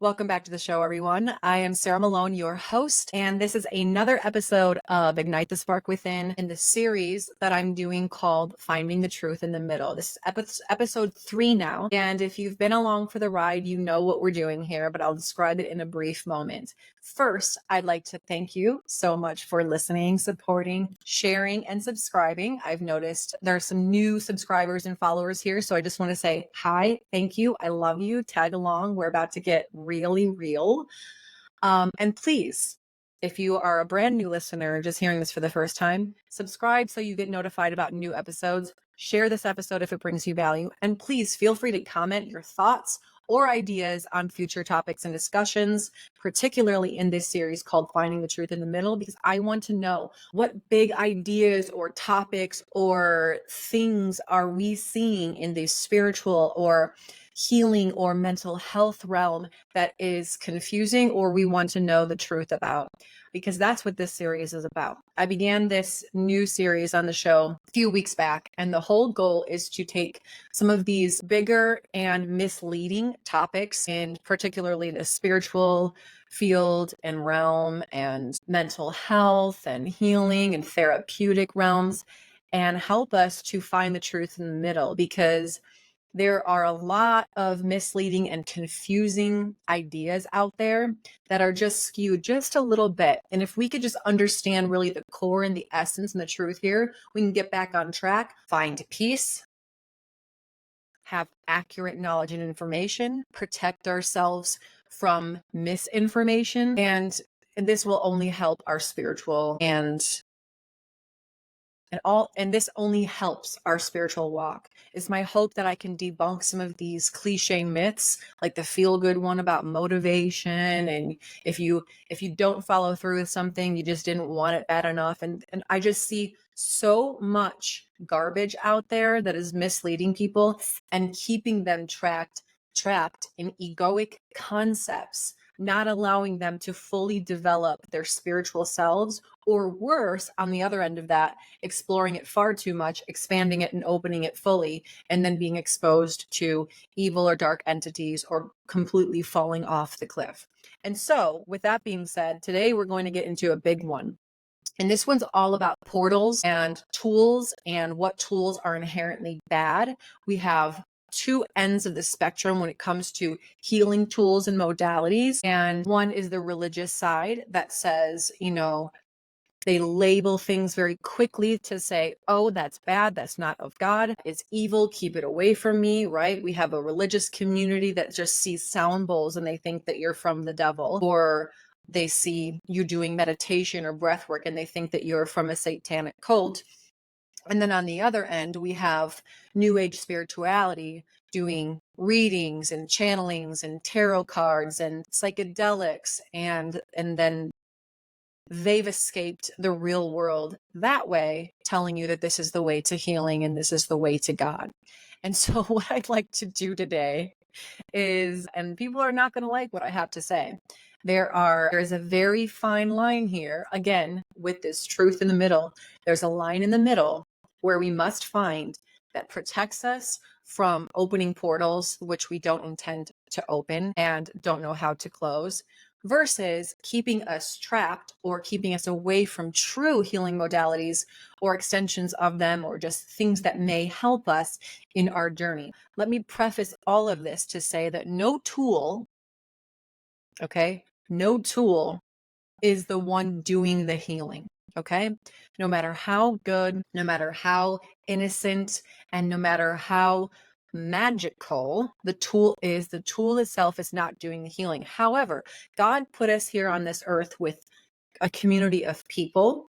Welcome back to the show, everyone. I am Sarah Malone, your host, and this is another episode of Ignite the Spark Within in the series that I'm doing called Finding the Truth in the Middle. This is episode 3 now, and if you've been along for the ride, you know what we're doing here, but I'll describe it in a brief moment. First, I'd like to thank you so much for listening, supporting, sharing, and subscribing. I've noticed there are some new subscribers and followers here, so I just want to say hi, thank you, I love you, tag along. We're about to get really real. And please, if you are a brand new listener just hearing this for the first time, subscribe so you get notified about new episodes. Share this episode if it brings you value. And please feel free to comment your thoughts or ideas on future topics and discussions, particularly in this series called Finding the Truth in the Middle, because I want to know what big ideas or topics or things are we seeing in the spiritual or healing or mental health realm that is confusing or we want to know the truth about, because that's what this series is about. I began this new series on the show a few weeks back, and the whole goal is to take some of these bigger and misleading topics, in particularly the spiritual field and realm and mental health and healing and therapeutic realms, and help us to find the truth in the middle, because there are a lot of misleading and confusing ideas out there that are just skewed just a little bit. And if we could just understand really the core and the essence and the truth here, we can get back on track, find peace, have accurate knowledge and information, protect ourselves from misinformation, and this will only help our spiritual and this only helps our spiritual walk. It's my hope that I can debunk some of these cliche myths, like the feel-good one about motivation, and if you don't follow through with something, you just didn't want it bad enough. And I just see so much garbage out there that is misleading people and keeping them trapped in egoic concepts, not allowing them to fully develop their spiritual selves, or worse, on the other end of that, exploring it far too much, expanding it and opening it fully, and then being exposed to evil or dark entities or completely falling off the cliff. And so, with that being said, today we're going to get into a big one. And this one's all about portals and tools and what tools are inherently bad. We have two ends of the spectrum when it comes to healing tools and modalities. And one is the religious side that says, they label things very quickly to say, oh, that's bad, that's not of God, it's evil, keep it away from me, right? We have a religious community that just sees sound bowls and they think that you're from the devil, or they see you doing meditation or breath work and they think that you're from a satanic cult. And then on the other end, we have New Age spirituality doing readings and channelings and tarot cards and psychedelics, and then they've escaped the real world that way, telling you that this is the way to healing and this is the way to God. And so what I'd like to do today is, and people are not going to like what I have to say, there is a very fine line here, again, with this truth in the middle. There's a line in the middle where we must find that protects us from opening portals, which we don't intend to open and don't know how to close, versus keeping us trapped or keeping us away from true healing modalities or extensions of them, or just things that may help us in our journey. Let me preface all of this to say that no tool is the one doing the healing. Okay. No matter how good, no matter how innocent, and no matter how magical the tool itself is not doing the healing. However, God put us here on this earth with a community of people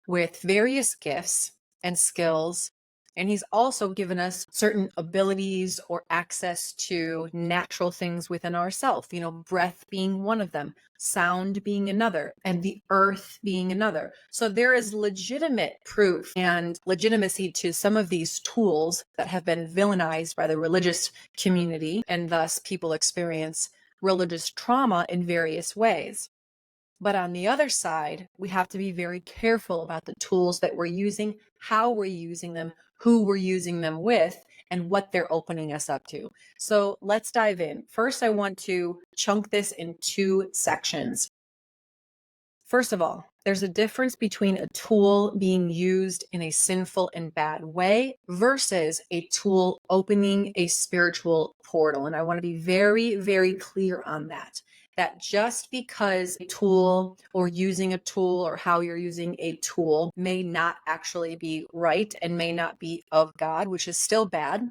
with various gifts and skills. And he's also given us certain abilities or access to natural things within ourselves, breath being one of them, sound being another, and the earth being another. So there is legitimate proof and legitimacy to some of these tools that have been villainized by the religious community, and thus people experience religious trauma in various ways. But on the other side, we have to be very careful about the tools that we're using, how we're using them, who we're using them with, and what they're opening us up to. So let's dive in. First, I want to chunk this in two sections. First of all, there's a difference between a tool being used in a sinful and bad way versus a tool opening a spiritual portal. And I want to be very, very clear on that. That just because a tool or using a tool or how you're using a tool may not actually be right and may not be of God, which is still bad,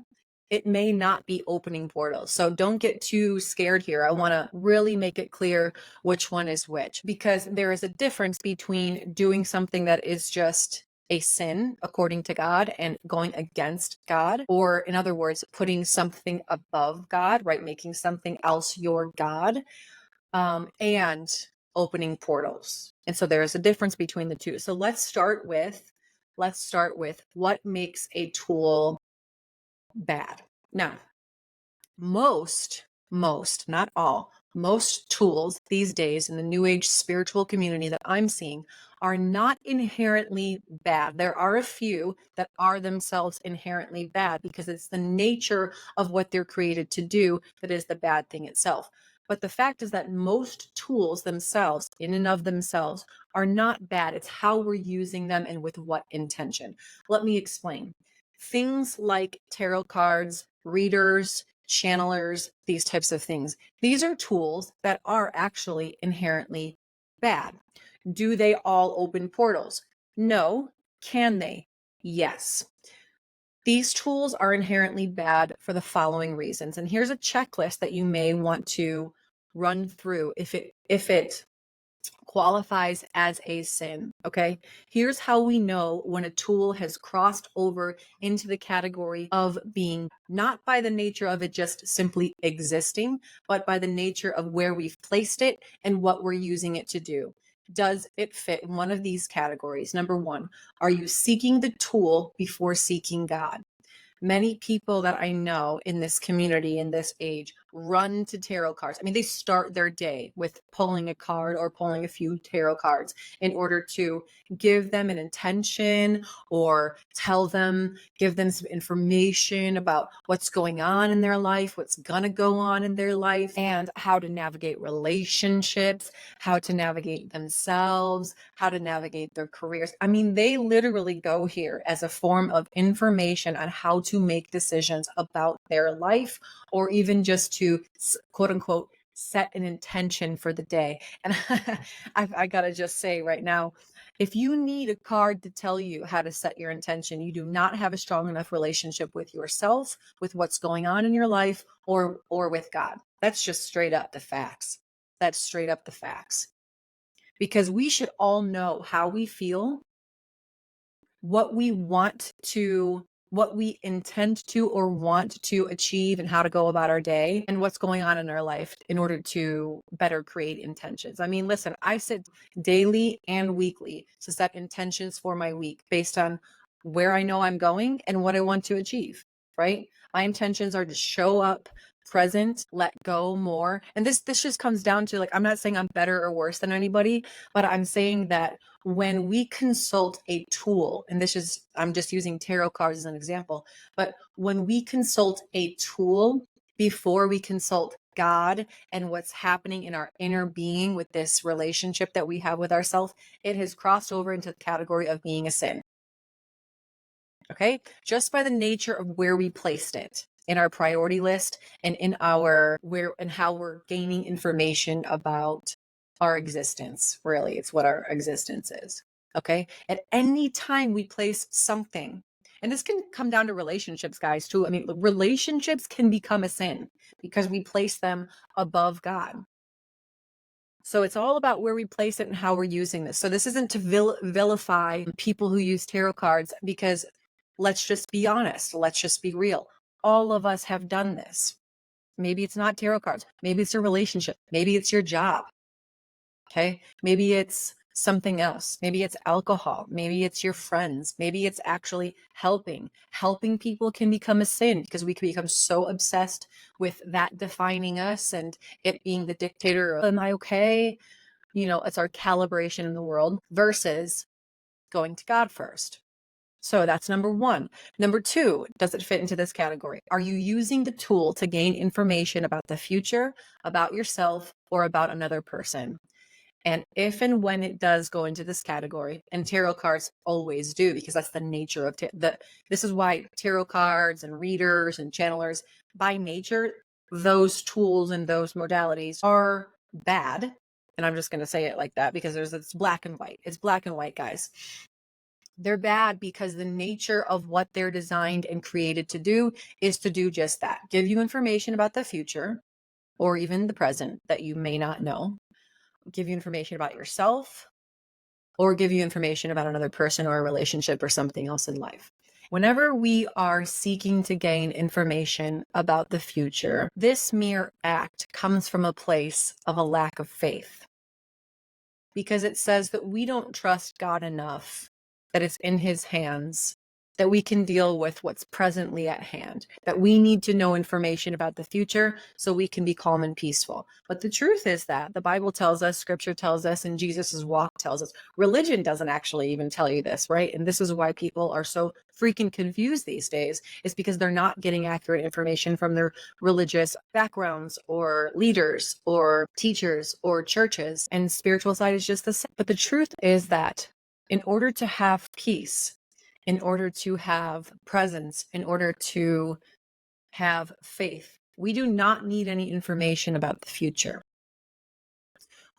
it may not be opening portals. So don't get too scared here. I want to really make it clear which one is which, because there is a difference between doing something that is just a sin according to God and going against God, or in other words, putting something above God, right? Making something else your God, and opening portals. And so there is a difference between the two. So let's start with what makes a tool bad. Now, not all, most tools these days in the New Age spiritual community that I'm seeing are not inherently bad. There are a few that are themselves inherently bad because it's the nature of what they're created to do that is the bad thing itself. But the fact is that most tools themselves, in and of themselves, are not bad. It's how we're using them and with what intention. Let me explain. Things like tarot cards, readers, channelers, these types of things. These are tools that are actually inherently bad. Do they all open portals? No. Can they? Yes. These tools are inherently bad for the following reasons. And here's a checklist that you may want to run through if it qualifies as a sin. Okay. Here's how we know when a tool has crossed over into the category of being, not by the nature of it just simply existing, but by the nature of where we've placed it and what we're using it to do. Does it fit in one of these categories? Number one, are you seeking the tool before seeking God? Many people that I know in this community, in this age, run to tarot cards. I mean, they start their day with pulling a card or pulling a few tarot cards in order to give them an intention or give them some information about what's going on in their life, what's gonna go on in their life, and how to navigate relationships, how to navigate themselves, how to navigate their careers. I mean, they literally go here as a form of information on how to make decisions about their life, or even just to quote unquote set an intention for the day. And I gotta just say right now, if you need a card to tell you how to set your intention, you do not have a strong enough relationship with yourself, with what's going on in your life, or with God. That's just straight up the facts. That's straight up the facts. Because we should all know how we feel, what we intend to or want to achieve, and how to go about our day and what's going on in our life in order to better create intentions. I mean, listen, I sit daily and weekly to set intentions for my week based on where I know I'm going and what I want to achieve, right? My intentions are to show up present, let go more. And this just comes down to, like, I'm not saying I'm better or worse than anybody, but I'm saying that when we consult a tool, and I'm just using tarot cards as an example, but when we consult a tool before we consult God and what's happening in our inner being with this relationship that we have with ourselves, it has crossed over into the category of being a sin. Okay. Just by the nature of where we placed it in our priority list and in how we're gaining information about our existence. Really, it's what our existence is. Okay. At any time we place something, and this can come down to relationships, guys, too. I mean, relationships can become a sin because we place them above God. So it's all about where we place it and how we're using this. So this isn't to vilify people who use tarot cards, because let's just be honest. Let's just be real. All of us have done this. Maybe it's not tarot cards. Maybe it's a relationship. Maybe it's your job. Okay. Maybe it's something else. Maybe it's alcohol. Maybe it's your friends. Maybe it's actually helping. Helping people can become a sin because we can become so obsessed with that defining us and it being the dictator of, am I okay? It's our calibration in the world versus going to God first. So that's number one. Number two, does it fit into this category? Are you using the tool to gain information about the future, about yourself, or about another person? And if and when it does go into this category, and tarot cards always do, because that's the nature of this is why tarot cards and readers and channelers, by nature, those tools and those modalities are bad. And I'm just going to say it like that because it's black and white. It's black and white, guys. They're bad because the nature of what they're designed and created to do is to do just that. Give you information about the future or even the present that you may not know. Give you information about yourself or give you information about another person or a relationship or something else in life. Whenever we are seeking to gain information about the future, this mere act comes from a place of a lack of faith because it says that we don't trust God enough, that it's in his hands, that we can deal with what's presently at hand, that we need to know information about the future so we can be calm and peaceful. But the truth is that the Bible tells us, scripture tells us, and Jesus's walk tells us. Religion doesn't actually even tell you this, right? And this is why people are so freaking confused these days, is because they're not getting accurate information from their religious backgrounds or leaders or teachers or churches. And spiritual side is just the same. But the truth is that in order to have peace, in order to have presence, in order to have faith, we do not need any information about the future.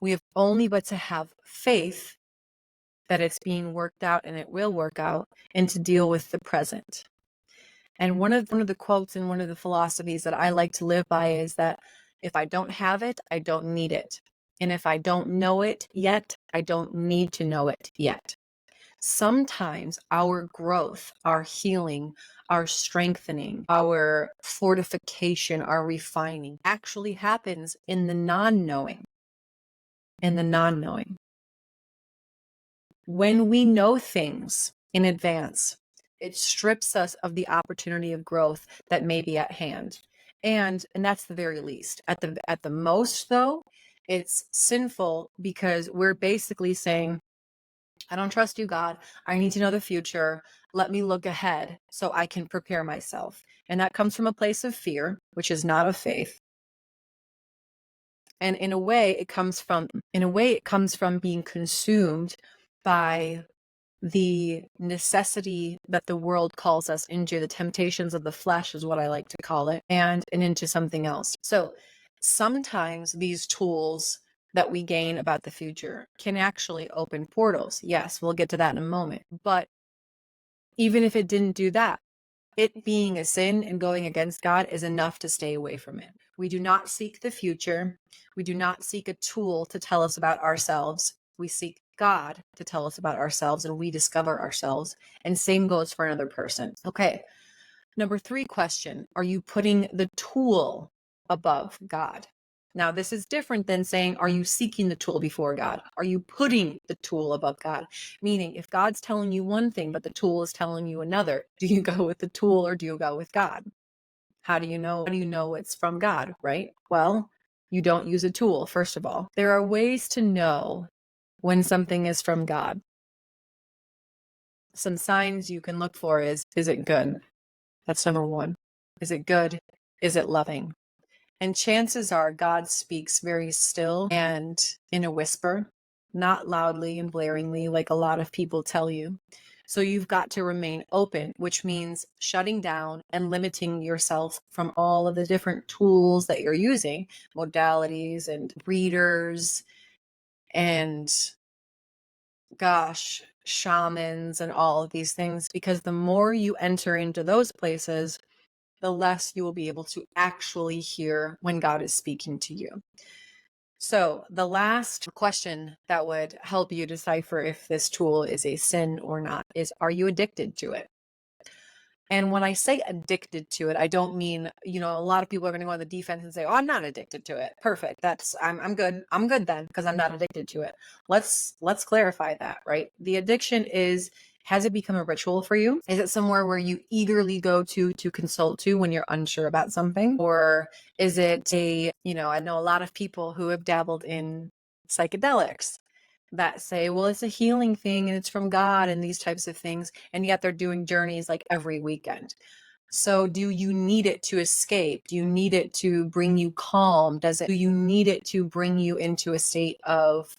We have only but to have faith that it's being worked out and it will work out, and to deal with the present. And one of the quotes and one of the philosophies that I like to live by is that if I don't have it, I don't need it. And if I don't know it yet, I don't need to know it yet. Sometimes our growth, our healing, our strengthening, our fortification, our refining actually happens in the non-knowing. In the non-knowing. When we know things in advance, it strips us of the opportunity of growth that may be at hand. And that's the very least. At the most, though, it's sinful because we're basically saying, I don't trust you, God. I need to know the future. Let me look ahead so I can prepare myself. And that comes from a place of fear, which is not of faith. And in a way, it comes from being consumed by the necessity that the world calls us into. The temptations of the flesh is what I like to call it, and into something else. So sometimes these tools that we gain about the future can actually open portals. Yes, we'll get to that in a moment. But even if it didn't do that, it being a sin and going against God is enough to stay away from it. We do not seek the future. We do not seek a tool to tell us about ourselves. We seek God to tell us about ourselves, and we discover ourselves. And same goes for another person. Okay. Number 3 question. Are you putting the tool above God? Now, this is different than saying, are you seeking the tool before God? Are you putting the tool above God? Meaning, if God's telling you one thing, but the tool is telling you another, do you go with the tool or do you go with God? How do you know? How do you know it's from God, right? Well, you don't use a tool, first of all. There are ways to know when something is from God. Some signs you can look for is it good? That's number 1. Is it good? Is it loving? And chances are God speaks very still and in a whisper, not loudly and blaringly like a lot of people tell you. So you've got to remain open, which means shutting down and limiting yourself from all of the different tools that you're using, modalities and readers and shamans and all of these things, because the more you enter into those places, the less you will be able to actually hear when God is speaking to you. So the last question that would help you decipher if this tool is a sin or not is, are you addicted to it? And when I say addicted to it, I don't mean, a lot of people are going to go on the defense and say, oh, I'm not addicted to it. Perfect. I'm good. I'm good then because I'm not addicted to it. Let's clarify that, right? The addiction has it become a ritual for you? Is it somewhere where you eagerly go to consult to when you're unsure about something? Or is it I know a lot of people who have dabbled in psychedelics. that say, well, it's a healing thing and it's from God and these types of things. And yet they're doing journeys like every weekend. So do you need it to escape? Do you need it to bring you calm? Do you need it to bring you into a state of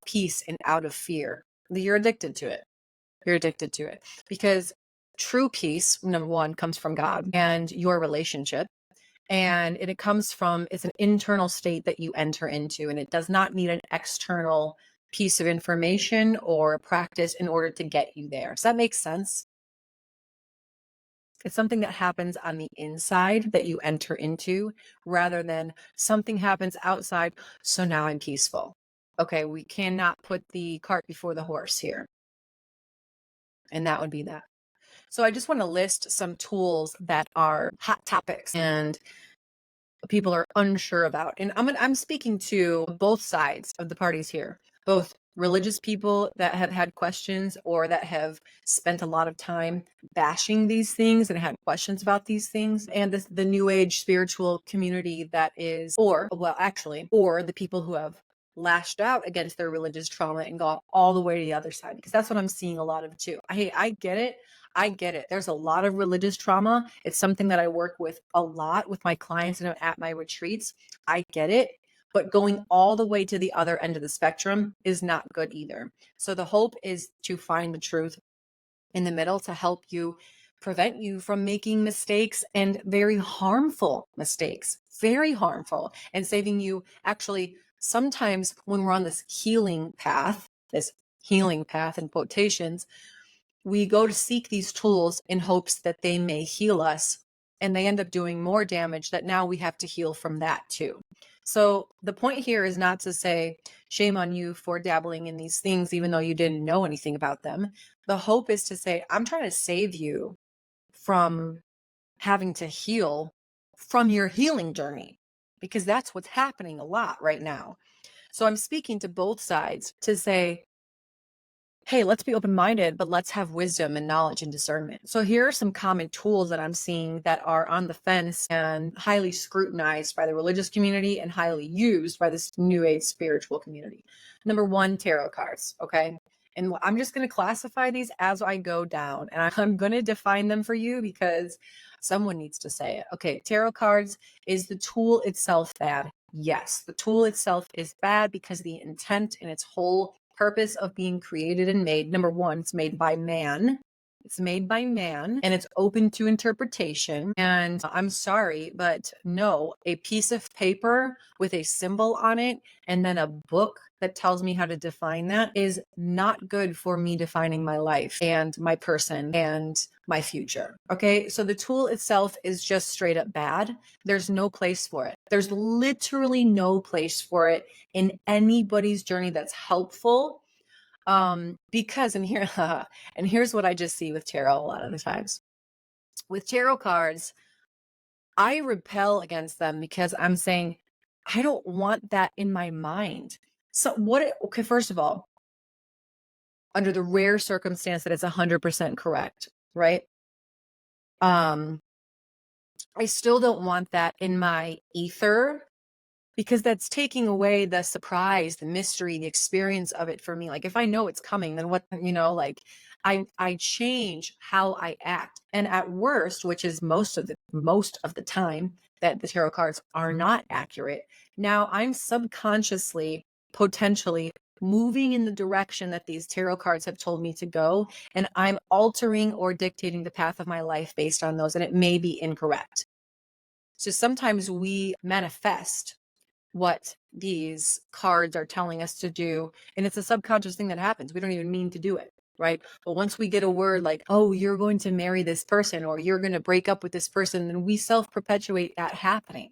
peace and out of fear? You're addicted to it. You're addicted to it because true peace, number one, comes from God and your relationship. And it comes from, it's an internal state that you enter into, and it does not need an external piece of information or practice in order to get you there. Does that make sense? It's something that happens on the inside that you enter into rather than something happens outside. So now I'm peaceful. Okay, we cannot put the cart before the horse here. And that would be that. So I just want to list some tools that are hot topics and people are unsure about. And I'm speaking to both sides of the parties here, both religious people that have had questions or that have spent a lot of time bashing these things and had questions about these things, and the new age spiritual community that is, or the people who have lashed out against their religious trauma and gone all the way to the other side, because that's what I'm seeing a lot of too. I get it. I get it. There's a lot of religious trauma. It's something that I work with a lot with my clients and at my retreats. I get it. But going all the way to the other end of the spectrum is not good either. So the hope is to find the truth in the middle to help you, prevent you from making mistakes, and very harmful mistakes, very harmful, and saving you. Actually, sometimes when we're on this healing path in quotations, we go to seek these tools in hopes that they may heal us, and they end up doing more damage that now we have to heal from that too. So the point here is not to say shame on you for dabbling in these things even though you didn't know anything about them. The hope is to say, I'm trying to save you from having to heal from your healing journey, because that's what's happening a lot right now. So I'm speaking to both sides to say, hey, let's be open-minded, but let's have wisdom and knowledge and discernment. So here are some common tools that I'm seeing that are on the fence and highly scrutinized by the religious community and highly used by this new age spiritual community. Number one, tarot cards. Okay. And I'm just going to classify these as I go down, and I'm going to define them for you because someone needs to say it. Okay. Tarot cards, is the tool itself bad? Yes, the tool itself is bad because the intent and its whole purpose of being created and made. Number one, it's made by man. It's made by man and it's open to interpretation. And I'm sorry, but no, a piece of paper with a symbol on it and then a book that tells me how to define that is not good for me defining my life and my person and my future. Okay. So the tool itself is just straight up bad. There's no place for it. There's literally no place for it in anybody's journey that's helpful. Because and here's what I just see with tarot a lot of the times. With tarot cards, I repel against them because I'm saying, I don't want that in my mind. So okay, first of all, under the rare circumstance that it's 100% correct, right? I still don't want that in my ether, because that's taking away the surprise, the mystery, the experience of it for me. Like if I know it's coming, then what, like I change how I act. And at worst, which is most of the time that the tarot cards are not accurate, now I'm subconsciously potentially moving in the direction that these tarot cards have told me to go, and I'm altering or dictating the path of my life based on those, and it may be incorrect. So sometimes we manifest what these cards are telling us to do, and it's a subconscious thing that happens. We don't even mean to do it, right? But once we get a word like, oh, you're going to marry this person or you're going to break up with this person, then we self-perpetuate that happening.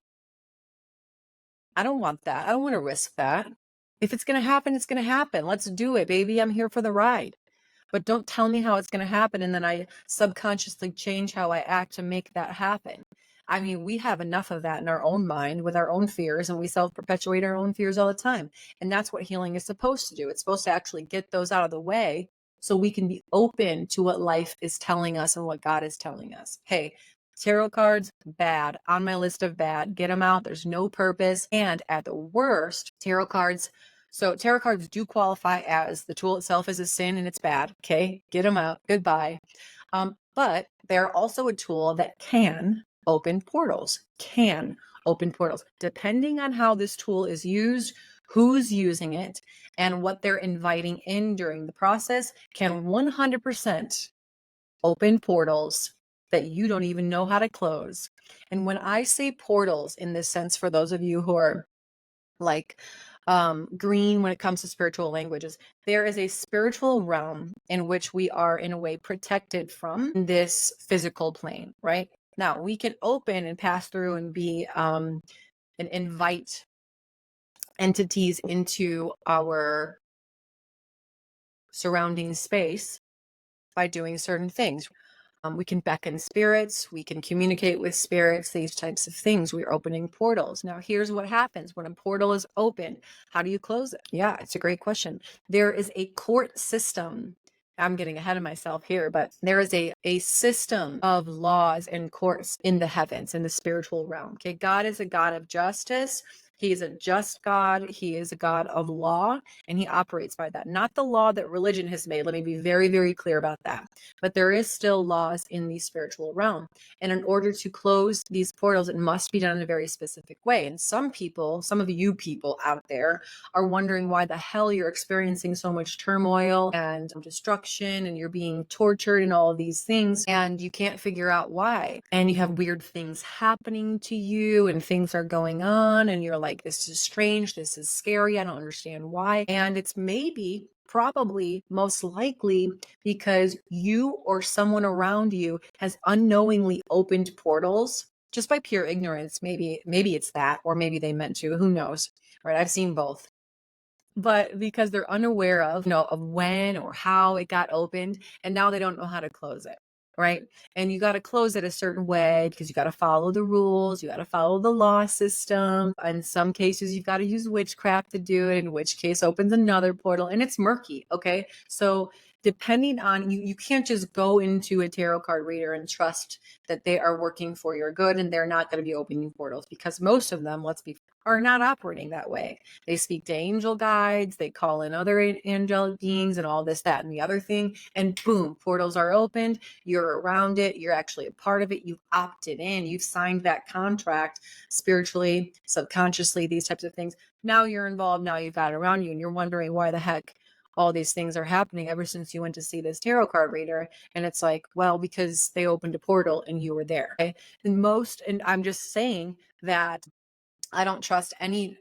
I don't want that. I don't want to risk that. If it's going to happen, it's going to happen. Let's do it, baby. I'm here for the ride. But don't tell me how it's going to happen and then I subconsciously change how I act to make that happen. I mean, we have enough of that in our own mind with our own fears, and we self-perpetuate our own fears all the time. And that's what healing is supposed to do. It's supposed to actually get those out of the way so we can be open to what life is telling us and what God is telling us. Hey, tarot cards, bad. On my list of bad. Get them out. There's no purpose. And at the worst, tarot cards So tarot cards do qualify as the tool itself is a sin and it's bad. Okay, get them out. Goodbye. But they're also a tool that can open portals. Can open portals, depending on how this tool is used, who's using it, and what they're inviting in during the process. Can 100% open portals that you don't even know how to close. And when I say portals in this sense, for those of you who are like green when it comes to spiritual languages, there is a spiritual realm in which we are in a way protected from this physical plane, right? Now we can open and pass through and be and invite entities into our surrounding space by doing certain things. We can beckon spirits, we can communicate with spirits, these types of things. We're opening portals. Now, here's what happens when a portal is open. How do you close it? Yeah, it's a great question. There is a court system. I'm getting ahead of myself here, but there is a system of laws and courts in the heavens, in the spiritual realm. Okay, God is a God of justice. He is a just God. He is a God of law, and he operates by that. Not the law that religion has made. Let me be very, very clear about that. But there is still laws in the spiritual realm. And in order to close these portals, it must be done in a very specific way. And some people, some of you people out there, are wondering why the hell you're experiencing so much turmoil and destruction, and you're being tortured and all of these things, and you can't figure out why. And you have weird things happening to you, and things are going on, and you're like, this is strange, this is scary, I don't understand why. And it's maybe, probably, most likely because you or someone around you has unknowingly opened portals just by pure ignorance. Maybe it's that, or maybe they meant to, who knows, right? I've seen both. But because they're unaware of, of when or how it got opened, and now they don't know how to close it. Right. And you got to close it a certain way because you got to follow the rules. You got to follow the law system. In some cases, you've got to use witchcraft to do it, in which case opens another portal, and it's murky. Okay. So depending on you can't just go into a tarot card reader and trust that they are working for your good and they're not going to be opening portals, because most of them, are not operating that way. They speak to angel guides, they call in other angelic beings and all this, that, and the other thing. And boom, portals are opened. You're around it. You're actually a part of it. You've opted in. You've signed that contract spiritually, subconsciously, these types of things. Now you're involved. Now you've got it around you, and you're wondering why the heck all these things are happening ever since you went to see this tarot card reader. And it's like, well, because they opened a portal and you were there. Okay? And I'm just saying that I don't trust any,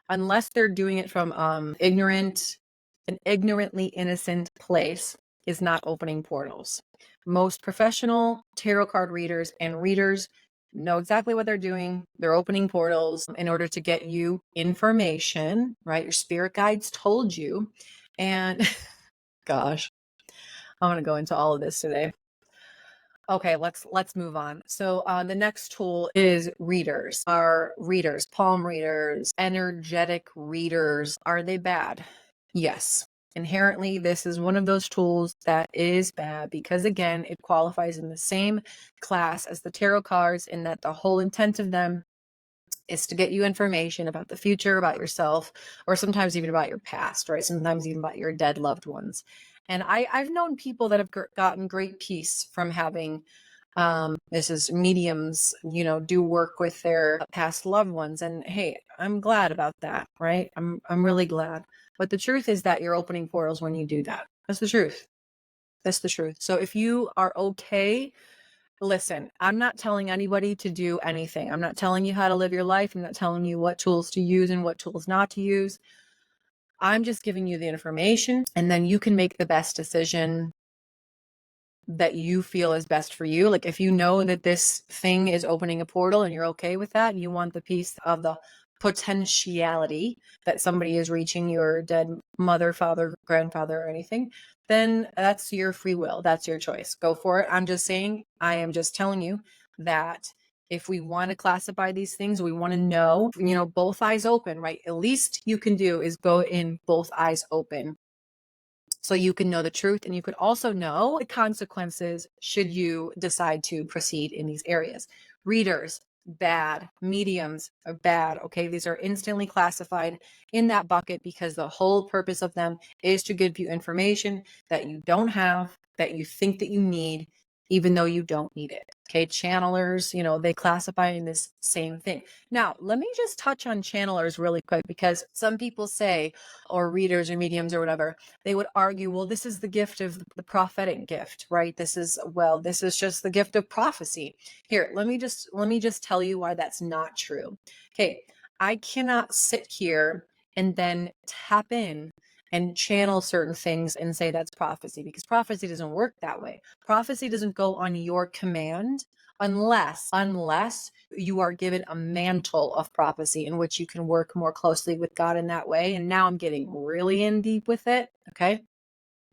unless they're doing it from an ignorantly innocent place, is not opening portals. Most professional tarot card readers and readers know exactly what they're doing. They're opening portals in order to get you information, right? Your spirit guides told you. And gosh, I'm going to go into all of this today. Okay, let's move on. So the next tool is readers. Are readers, palm readers, energetic readers, are they bad? Yes. Inherently, this is one of those tools that is bad because, again, it qualifies in the same class as the tarot cards, in that the whole intent of them is to get you information about the future, about yourself, or sometimes even about your past, right? Sometimes even about your dead loved ones. And I've known people that have gotten great peace from having this is mediums, do work with their past loved ones. And hey, I'm glad about that, right? I'm really glad. But the truth is that you're opening portals when you do that. That's the truth. That's the truth. So if you are okay, listen, I'm not telling anybody to do anything. I'm not telling you how to live your life. I'm not telling you what tools to use and what tools not to use. I'm just giving you the information, and then you can make the best decision that you feel is best for you. Like if you know that this thing is opening a portal and you're okay with that, and you want the piece of the potentiality that somebody is reaching your dead mother, father, grandfather, or anything, then that's your free will. That's your choice. Go for it. I'm just saying, I am just telling you that if we want to classify these things, we want to know, both eyes open, right? At least you can do is go in both eyes open, so you can know the truth, and you could also know the consequences should you decide to proceed in these areas. Readers, bad. Mediums are bad. Okay. These are instantly classified in that bucket because the whole purpose of them is to give you information that you don't have, that you think that you need, even though you don't need it. Okay. Channelers, they classify in this same thing. Now, let me just touch on channelers really quick because some people say, or readers or mediums or whatever, they would argue, well, this is the gift of the prophetic gift, right? This is just the gift of prophecy. Here, let me just tell you why that's not true. Okay, I cannot sit here and then tap in and channel certain things and say that's prophecy because prophecy doesn't work that way. Prophecy doesn't go on your command unless you are given a mantle of prophecy in which you can work more closely with God in that way. And now I'm getting really in deep with it. Okay.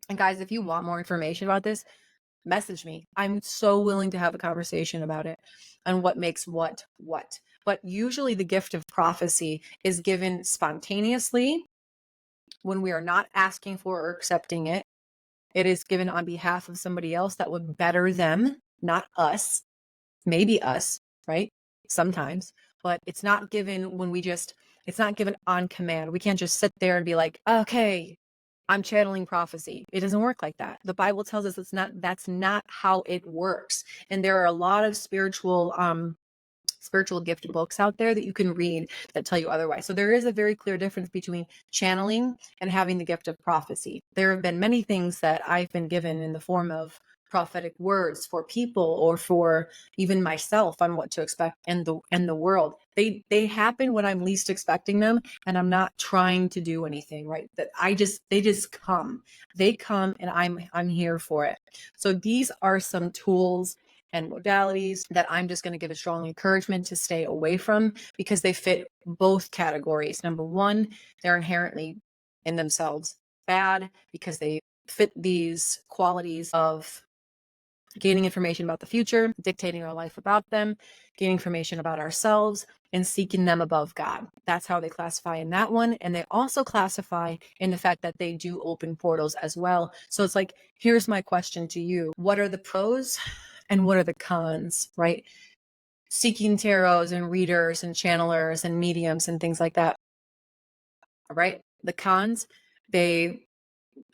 And guys, if you want more information about this, message me. I'm so willing to have a conversation about it and what makes what. But usually the gift of prophecy is given spontaneously when we are not asking for or accepting it. It is given on behalf of somebody else that would better them, not us, maybe us, right? Sometimes, but it's not given it's not given on command. We can't just sit there and be like, okay, I'm channeling prophecy. It doesn't work like that. The Bible tells us that's not how it works. And there are a lot of spiritual gift books out there that you can read that tell you otherwise. So there is a very clear difference between channeling and having the gift of prophecy. There have been many things that I've been given in the form of prophetic words for people or for even myself on what to expect in the world. They happen when I'm least expecting them and I'm not trying to do anything, right? They just come. They come and I'm here for it. So these are some tools and modalities that I'm just going to give a strong encouragement to stay away from because they fit both categories. Number one, they're inherently in themselves bad because they fit these qualities of gaining information about the future, dictating our life about them, gaining information about ourselves, and seeking them above God. That's how they classify in that one. And they also classify in the fact that they do open portals as well. So it's like, here's my question to you. What are the pros and what are the cons, right? Seeking tarots and readers and channelers and mediums and things like that. All right. The cons, they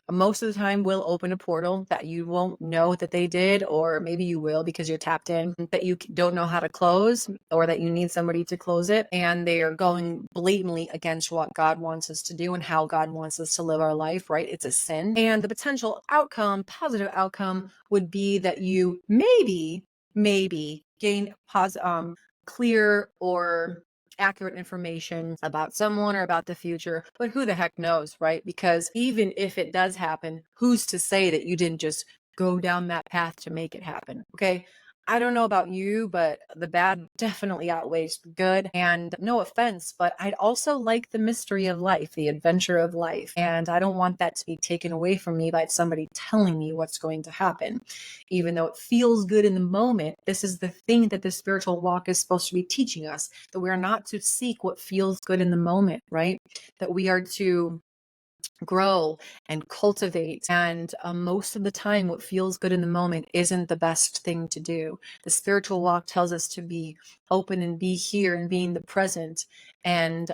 most of the time will open a portal that you won't know that they did, or maybe you will because you're tapped in, that you don't know how to close or that you need somebody to close it. And they are going blatantly against what God wants us to do and how God wants us to live our life, right? It's a sin. And the potential outcome, positive outcome, would be that you maybe gain clear or accurate information about someone or about the future, but who the heck knows, right? Because even if it does happen, who's to say that you didn't just go down that path to make it happen? Okay. I don't know about you, but the bad definitely outweighs the good. And no offense, but I'd also like the mystery of life, the adventure of life. And I don't want that to be taken away from me by somebody telling me what's going to happen. Even though it feels good in the moment, this is the thing that the spiritual walk is supposed to be teaching us, that we are not to seek what feels good in the moment, right? That we are to grow and cultivate. And most of the time, what feels good in the moment isn't the best thing to do. The spiritual walk tells us to be open and be here and be in the present and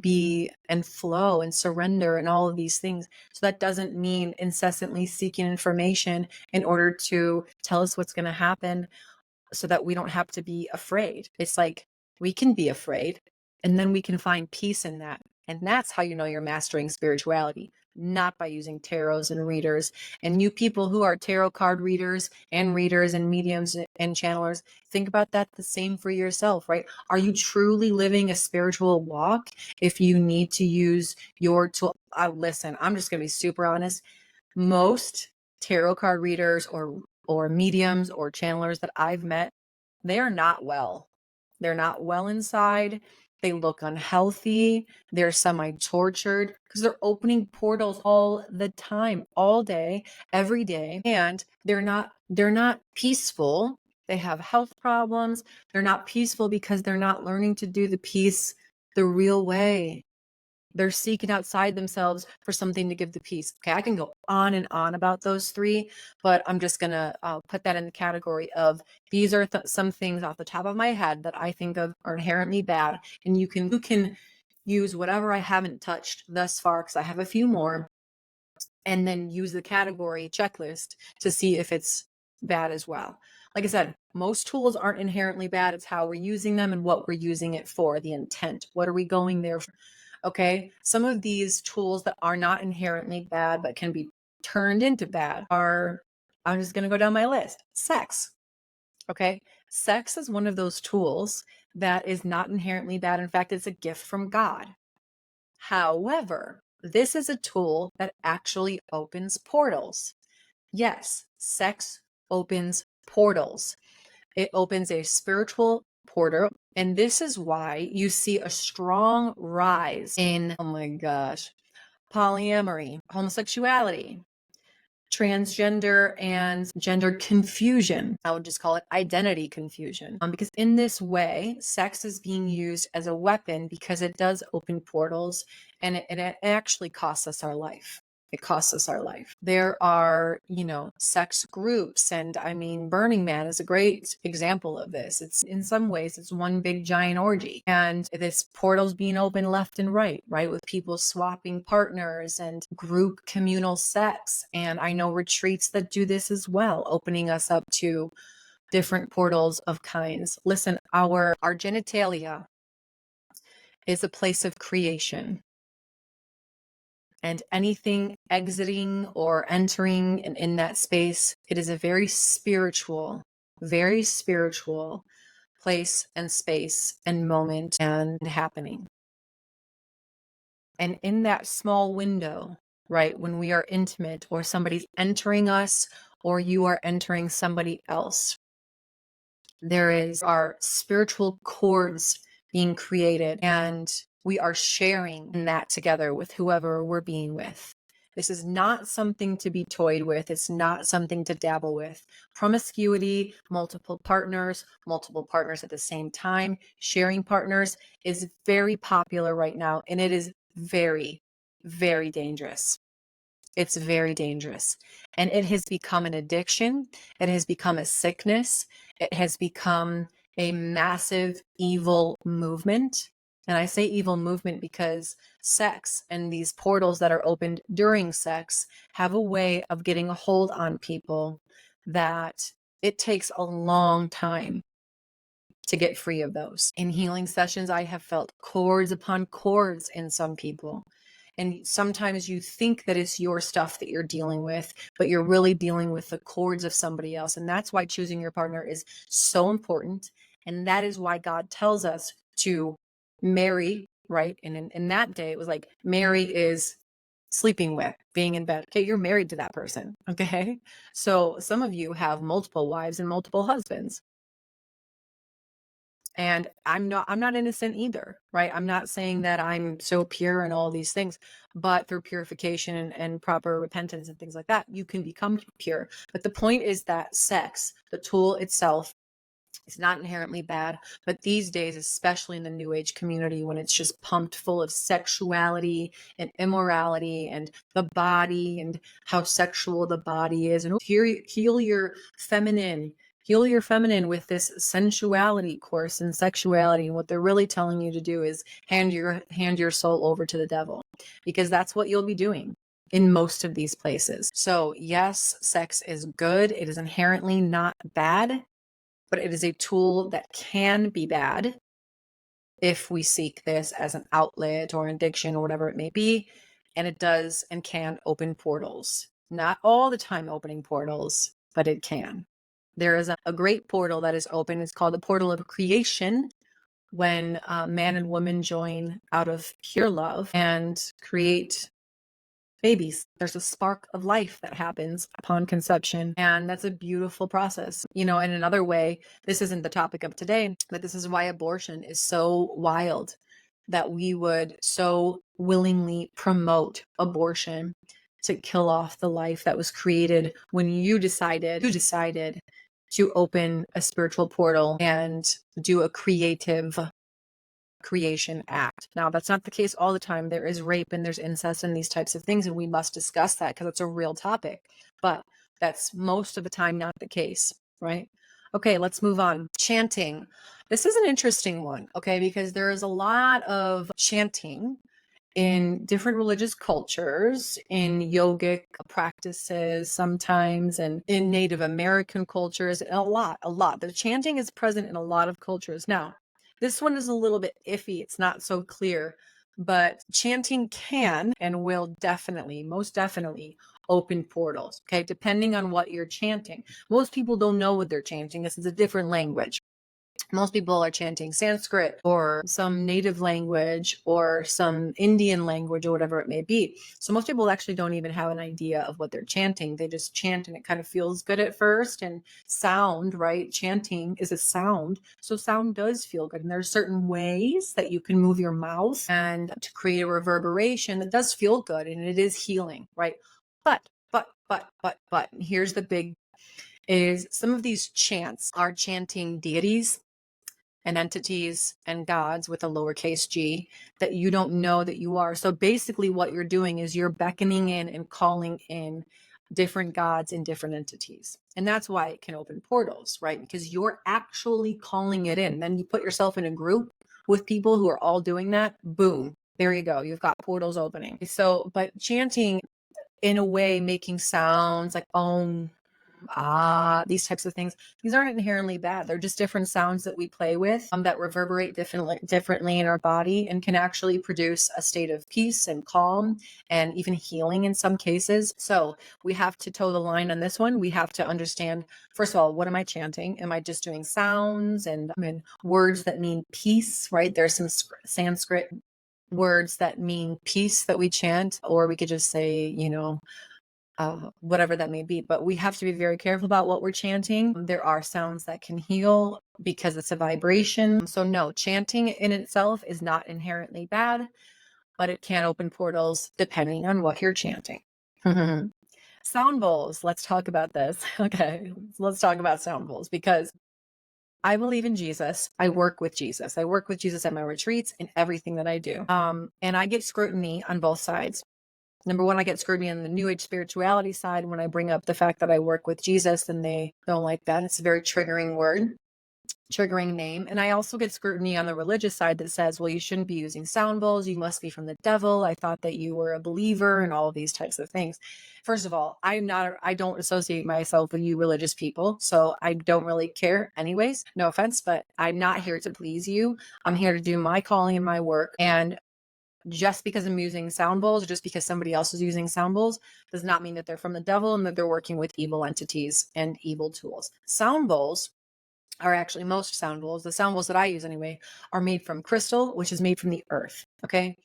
be and flow and surrender and all of these things. So that doesn't mean incessantly seeking information in order to tell us what's going to happen so that we don't have to be afraid. It's like we can be afraid and then we can find peace in that. And that's how you know you're mastering spirituality, not by using tarots and readers. And you people who are tarot card readers and mediums and channelers, think about that the same for yourself, right? Are you truly living a spiritual walk if you need to use your tool? Listen, I'm just going to be super honest. Most tarot card readers or mediums or channelers that I've met, they are not well. They're not well inside. They look unhealthy. They're semi-tortured because they're opening portals all the time, all day, every day, and they're not peaceful. They have health problems. They're not peaceful because they're not learning to do the peace the real way. They're seeking outside themselves for something to give the peace. Okay, I can go on and on about those three, but I'm just going to put that in the category of these are some things off the top of my head that I think of are inherently bad. And you can use whatever I haven't touched thus far, because I have a few more, and then use the category checklist to see if it's bad as well. Like I said, most tools aren't inherently bad. It's how we're using them and what we're using it for, the intent. What are we going there for? Okay. Some of these tools that are not inherently bad, but can be turned into bad are, I'm just going to go down my list. Sex. Okay. Sex is one of those tools that is not inherently bad. In fact, it's a gift from God. However, this is a tool that actually opens portals. Yes, sex opens portals. It opens a spiritual portal. And this is why you see a strong rise in, oh my gosh, polyamory, homosexuality, transgender and gender confusion. I would just call it identity confusion. Because in this way, sex is being used as a weapon because it does open portals, and it actually costs us our life. It costs us our life. There are, sex groups. And I mean, Burning Man is a great example of this. It's in some ways, it's one big giant orgy. And this portal's being opened left and right, with people swapping partners and group communal sex. And I know retreats that do this as well, opening us up to different portals of kinds. Listen, our genitalia is a place of creation. And anything exiting or entering in that space, it is a very spiritual place and space and moment and happening. And in that small window, when we are intimate or somebody's entering us or you are entering somebody else, there are spiritual cords being created, and we are sharing in that together with whoever we're being with. This is not something to be toyed with. It's not something to dabble with. Promiscuity, multiple partners at the same time, sharing partners is very popular right now, and it is very, very dangerous. It's very dangerous. And it has become an addiction. It has become a sickness. It has become a massive evil movement. And I say evil movement because sex and these portals that are opened during sex have a way of getting a hold on people that it takes a long time to get free of those. In healing sessions, I have felt cords upon cords in some people. And sometimes you think that it's your stuff that you're dealing with, but you're really dealing with the cords of somebody else. And that's why choosing your partner is so important. And that is why God tells us to marry, right? And in that day, it was like marry is sleeping with, being in bed. Okay, you're married to that person. Okay. So some of you have multiple wives and multiple husbands. And I'm not innocent either, right? I'm not saying that I'm so pure and all these things, but through purification and proper repentance and things like that, you can become pure. But the point is that sex, the tool itself, is not inherently bad. But these days, especially in the New Age community, when it's just pumped full of sexuality and immorality and the body and how sexual the body is, and heal your feminine. Heal your feminine with this sensuality course and sexuality. And what they're really telling you to do is hand your soul over to the devil, because that's what you'll be doing in most of these places. So yes, sex is good. It is inherently not bad, but it is a tool that can be bad if we seek this as an outlet or an addiction or whatever it may be. And it does and can open portals. Not all the time opening portals, but it can. There is a great portal that is open. It's called the portal of creation, when man and woman join out of pure love and create babies. There's a spark of life that happens upon conception, and that's a beautiful process. In another way, this isn't the topic of today, but this is why abortion is so wild, that we would so willingly promote abortion to kill off the life that was created when you decided to open a spiritual portal and do a creative creation act. Now, that's not the case all the time. There is rape and there's incest and these types of things, and we must discuss that because it's a real topic. But that's most of the time not the case, right? Okay, let's move on. Chanting. This is an interesting one, okay, because there is a lot of chanting in different religious cultures, in yogic practices sometimes, and in Native American cultures, a lot. The chanting is present in a lot of cultures. Now, this one is a little bit iffy. It's not so clear, but chanting can and will definitely, most definitely, open portals, okay, depending on what you're chanting. Most people don't know what they're chanting. This is a different language. Most people are chanting Sanskrit or some native language or some Indian language or whatever it may be. So most people actually don't even have an idea of what they're chanting. They just chant and it kind of feels good at first. And sound, right? Chanting is a sound. So sound does feel good. And there's certain ways that you can move your mouth and to create a reverberation that does feel good and it is healing, right? But here's the big is some of these chants are chanting deities and entities and gods with a lowercase g that you don't know that you are. So basically what you're doing is you're beckoning in and calling in different gods and different entities. And that's why it can open portals, right? Because you're actually calling it in. Then you put yourself in a group with people who are all doing that. Boom. There you go. You've got portals opening. So, but chanting in a way, making sounds like these types of things, these aren't inherently bad. They're just different sounds that we play with that reverberate differently in our body and can actually produce a state of peace and calm and even healing in some cases. So we have to toe the line on this one. We have to understand, first of all, what am I chanting? Am I just doing sounds and words that mean peace, right? There's some Sanskrit words that mean peace that we chant, or we could just say, whatever that may be. But we have to be very careful about what we're chanting. There are sounds that can heal because it's a vibration. So no, chanting in itself is not inherently bad, but it can open portals depending on what you're chanting. Sound bowls. Let's talk about this. Okay, let's talk about sound bowls because I believe in Jesus. I work with Jesus. I work with Jesus at my retreats and everything that I do. And I get scrutiny on both sides. Number one, I get scrutiny on the New Age spirituality side when I bring up the fact that I work with Jesus, and they don't like that. It's a very triggering word, triggering name. And I also get scrutiny on the religious side that says, well, you shouldn't be using sound bowls. You must be from the devil. I thought that you were a believer and all of these types of things. First of all, I don't associate myself with you religious people. So I don't really care anyways. No offense, but I'm not here to please you. I'm here to do my calling and my work. And just because I'm using sound bowls or just because somebody else is using sound bowls does not mean that they're from the devil and that they're working with evil entities and evil tools. Sound bowls are actually, most sound bowls, the sound bowls that I use anyway, are made from crystal, which is made from the earth. Okay.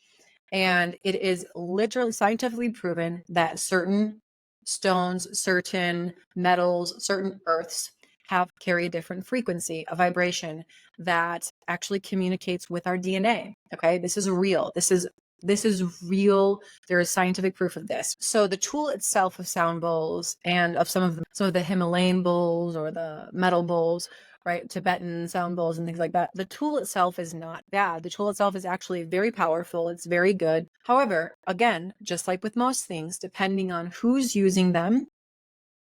And it is literally scientifically proven that certain stones, certain metals, certain earths carry a different frequency, a vibration that actually communicates with our DNA. Okay, this is real. This is real. There is scientific proof of this. So the tool itself of sound bowls and of some of the Himalayan bowls or the metal bowls, right, Tibetan sound bowls and things like that, the tool itself is not bad. The tool itself is actually very powerful. It's very good. However, again, just like with most things, depending on who's using them,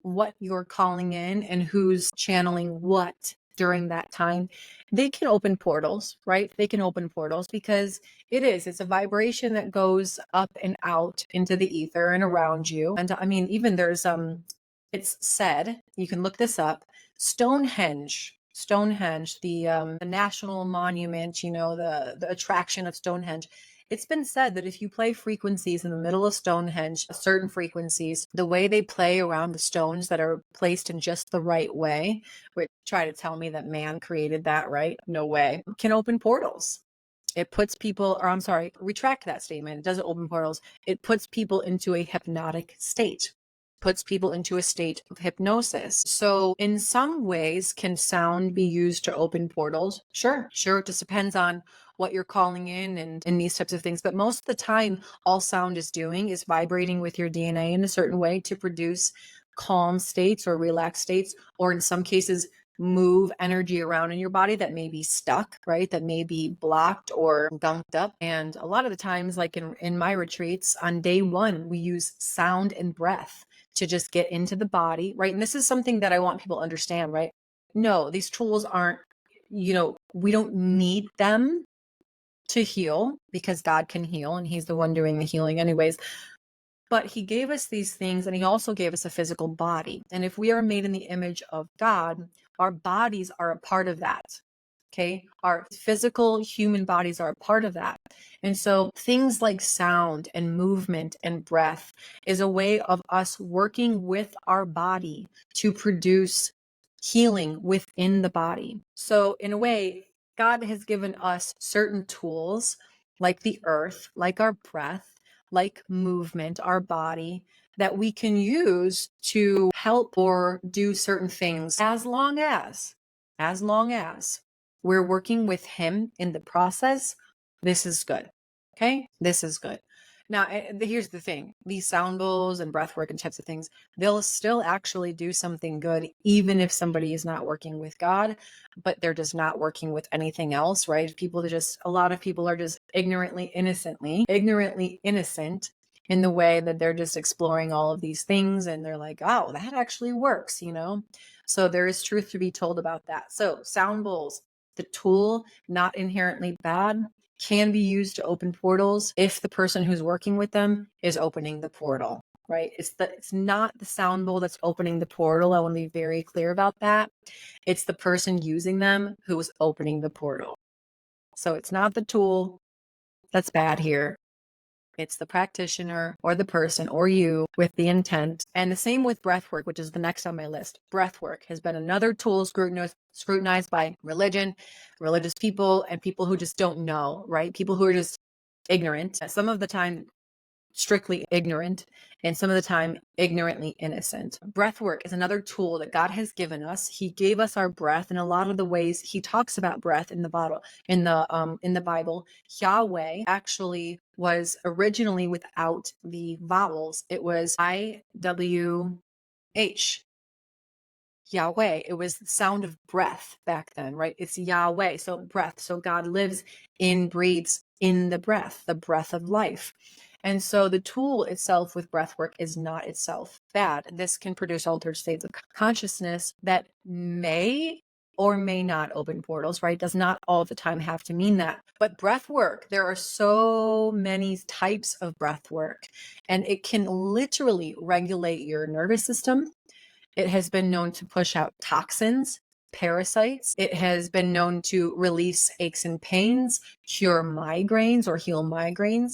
what you're calling in, and who's channeling what during that time, they can open portals, right? They can open portals because it's a vibration that goes up and out into the ether and around you. And I mean, even there's it's said, you can look this up, Stonehenge, the national monument, the attraction of Stonehenge. It's been said that if you play frequencies in the middle of Stonehenge, certain frequencies, the way they play around the stones that are placed in just the right way, which try to tell me that man created that, right? No way. Can open portals. It puts people, or I'm sorry, retract that statement. It doesn't open portals. It puts people into a hypnotic state. Puts people into a state of hypnosis. So in some ways, can sound be used to open portals? Sure. It just depends on what you're calling in and these types of things. But most of the time, all sound is doing is vibrating with your DNA in a certain way to produce calm states or relaxed states, or in some cases, move energy around in your body that may be stuck, right? That may be blocked or gunked up. And a lot of the times, like in my retreats, on day one, we use sound and breath to just get into the body, right? And this is something that I want people to understand, right? No, these tools aren't, we don't need them to heal, because God can heal and he's the one doing the healing anyways. But he gave us these things, and he also gave us a physical body. And if we are made in the image of God, our bodies are a part of that. Okay. Our physical human bodies are a part of that. And so things like sound and movement and breath is a way of us working with our body to produce healing within the body. So in a way, God has given us certain tools like the earth, like our breath, like movement, our body, that we can use to help or do certain things, as long as we're working with him in the process. This is good. Okay. This is good. Now, here's the thing. These sound bowls and breath work and types of things, they'll still actually do something good, even if somebody is not working with God, but they're just not working with anything else, right? A lot of people are just ignorantly innocent in the way that they're just exploring all of these things. And they're like, oh, that actually works, So there is truth to be told about that. So sound bowls, the tool, not inherently bad, can be used to open portals if the person who's working with them is opening the portal, right? It's not the sound bowl that's opening the portal. I want to be very clear about that. It's the person using them who is opening the portal. So it's not the tool that's bad here. It's the practitioner or the person or you with the intent. And the same with breathwork, which is the next on my list. Breathwork has been another tool scrutinized by religious people, and people who just don't know, right? People who are just ignorant. Some of the time, strictly ignorant, and some of the time ignorantly innocent. Breath work is another tool that God has given us. He gave us our breath, and a lot of the ways he talks about breath in the Bible. Yahweh actually was originally without the vowels. It was IWH. Yahweh. It was the sound of breath back then, right? It's Yahweh. So breath. So God lives breathes in the breath of life. And so the tool itself with breath work is not itself bad. This can produce altered states of consciousness that may or may not open portals, right? Does not all the time have to mean that. But breath work, there are so many types of breath work, and it can literally regulate your nervous system. It has been known to push out toxins, parasites. It has been known to release aches and pains, cure migraines or heal migraines.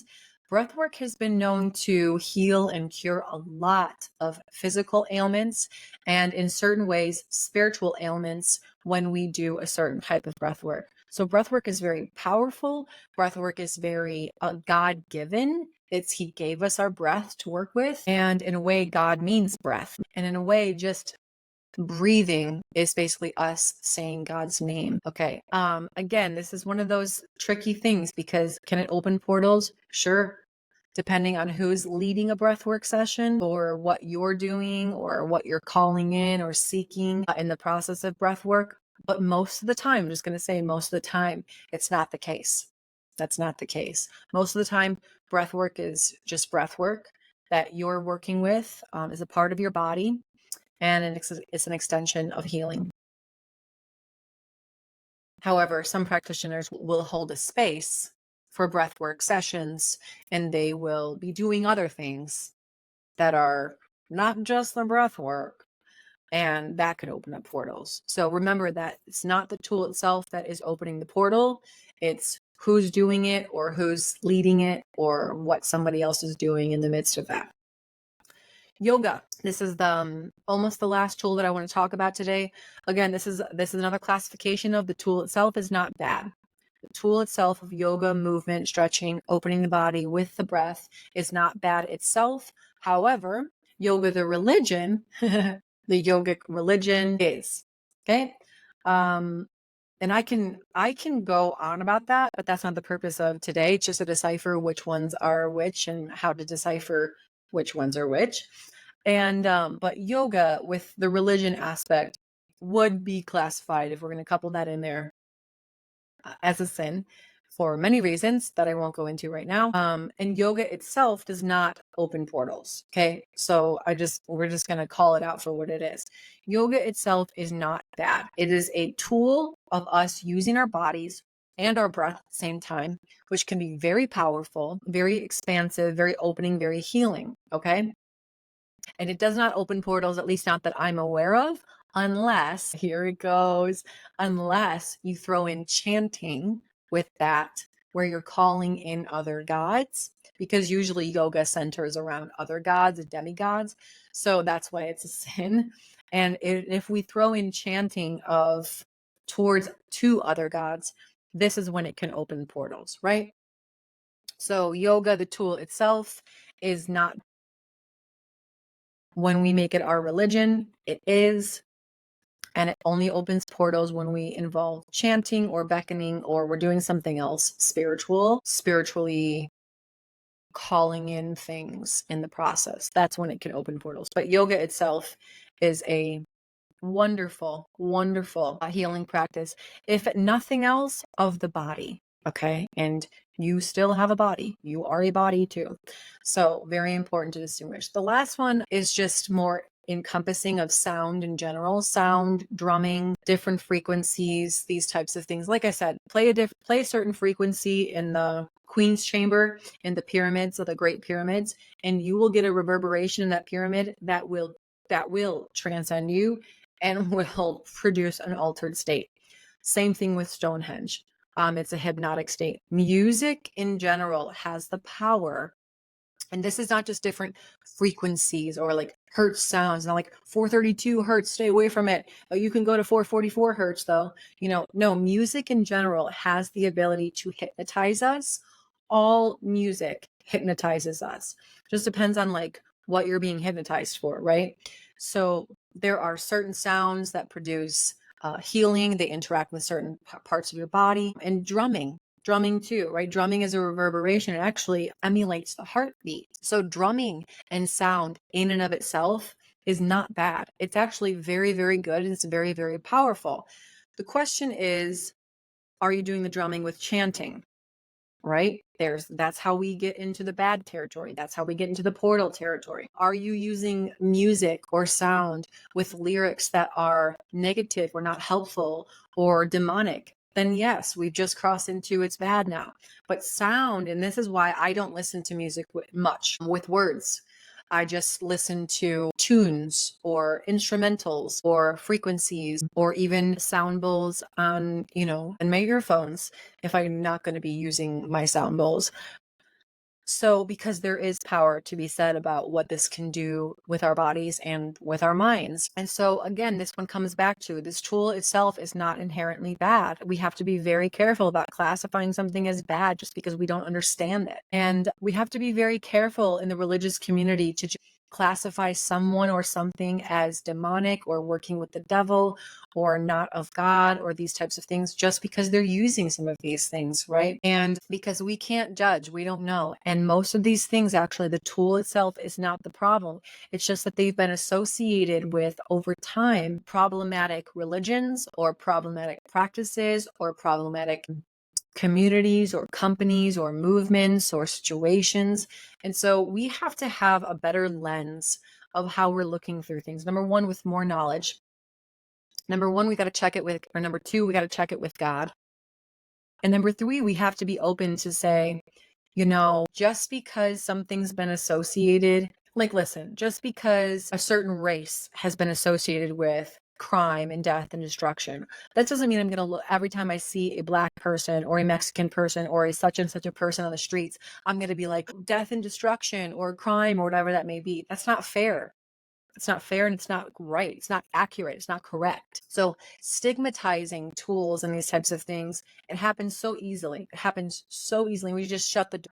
Breathwork has been known to heal and cure a lot of physical ailments, and in certain ways, spiritual ailments when we do a certain type of breathwork. So breathwork is very powerful. Breathwork is very God-given. He gave us our breath to work with. And in a way, God means breath. And in a way, just breathing is basically us saying God's name. Okay. Again, this is one of those tricky things, because can it open portals? Sure. Depending on who's leading a breathwork session, or what you're doing, or what you're calling in or seeking in the process of breathwork. But most of the time, I'm just going to say most of the time, it's not the case. That's not the case. Most of the time, breath work is just breath work that you're working with, is a part of your body, and it's an extension of healing. However, some practitioners will hold a space for breathwork sessions, and they will be doing other things that are not just the breathwork, and that could open up portals. So remember that it's not the tool itself that is opening the portal. It's who's doing it, or who's leading it, or what somebody else is doing in the midst of that. Yoga. This is the almost the last tool that I want to talk about today. Again, this is another classification of the tool itself is not bad. The tool itself of yoga, movement, stretching, opening the body with the breath is not bad itself. However, yoga, the religion, the yogic religion is. Okay. And I can go on about that, but that's not the purpose of today. It's just to decipher which ones are which, and how to decipher which ones are which. And but yoga with the religion aspect would be classified, if we're going to couple that in there, as a sin for many reasons that I won't go into right now. And yoga itself does not open portals. Okay. So we're just going to call it out for what it is. Yoga itself is not bad. It is a tool of us using our bodies and our breath at the same time, which can be very powerful, very expansive, very opening, very healing. Okay. And it does not open portals, at least not that I'm aware of, unless, here it goes, unless you throw in chanting with that, where you're calling in other gods, because usually yoga centers around other gods, demigods. So that's why it's a sin. And if we throw in chanting of towards two other gods, this is when it can open portals, right? So yoga, the tool itself, is not, when we make it our religion, it is, and it only opens portals when we involve chanting or beckoning, or we're doing something else spiritually calling in things in the process. That's when it can open portals. But yoga itself is a wonderful, wonderful healing practice, if nothing else, of the body. Okay. And you still have a body. You are a body too. So very important to distinguish. The last one is just more encompassing of sound in general, sound, drumming, different frequencies, these types of things. Like I said, play a certain frequency in the Queen's Chamber, in the pyramids, of the Great Pyramids, and you will get a reverberation in that pyramid that will transcend you and will produce an altered state. Same thing with Stonehenge. It's a hypnotic state. Music in general has the power, and this is not just different frequencies or like hertz sounds, not like 432 hertz, stay away from it. But you can go to 444 hertz though. No, music in general has the ability to hypnotize us. All music hypnotizes us. Just depends on like what you're being hypnotized for, right? So there are certain sounds that produce healing. They interact with certain parts of your body. And drumming too, right? Drumming is a reverberation. It actually emulates the heartbeat. So drumming and sound in and of itself is not bad. It's actually very, very good. And it's very, very powerful. The question is, are you doing the drumming with chanting? Right? That's how we get into the bad territory. That's how we get into the portal territory. Are you using music or sound with lyrics that are negative or not helpful or demonic? Then yes, we've just crossed into it's bad now. But sound, and this is why I don't listen to music much with words. I just listen to tunes or instrumentals or frequencies or even sound bowls on, and my earphones if I'm not going to be using my sound bowls. So, because there is power to be said about what this can do with our bodies and with our minds. And so, again, this one comes back to this tool itself is not inherently bad. We have to be very careful about classifying something as bad just because we don't understand it. And we have to be very careful in the religious community to classify someone or something as demonic or working with the devil or not of God or these types of things just because they're using some of these things, right? And because we can't judge, we don't know. And most of these things, actually, the tool itself is not the problem. It's just that they've been associated with, over time, problematic religions or problematic practices or problematic communities or companies or movements or situations. And so we have to have a better lens of how we're looking through things. Number one, with more knowledge. Number one, we got to check it with, or number two, we got to check it with God. And number three, we have to be open to say, just because something's been associated, like, listen, just because a certain race has been associated with crime and death and destruction, that doesn't mean I'm going to look every time I see a Black person or a Mexican person or a such and such a person on the streets, I'm going to be like death and destruction or crime or whatever that may be. That's not fair. It's not fair and it's not right. It's not accurate. It's not correct. So stigmatizing tools and these types of things, it happens so easily. It happens so easily. We just shut the door.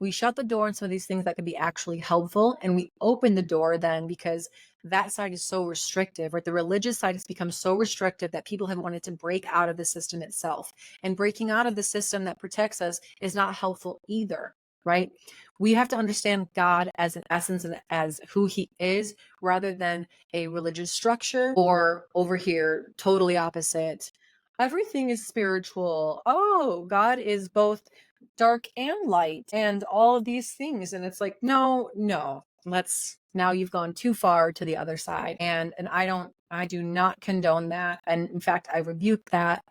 We shut the door on some of these things that could be actually helpful. And we open the door then because that side is so restrictive, right? The religious side has become so restrictive that people have wanted to break out of the system itself. And breaking out of the system that protects us is not helpful either. right? We have to understand God as an essence and as who he is rather than a religious structure, or over here, totally opposite. Everything is spiritual. Oh, God is both dark and light and all of these things. And it's like, no, no, now you've gone too far to the other side. And I do not condone that. And in fact, I rebuke that.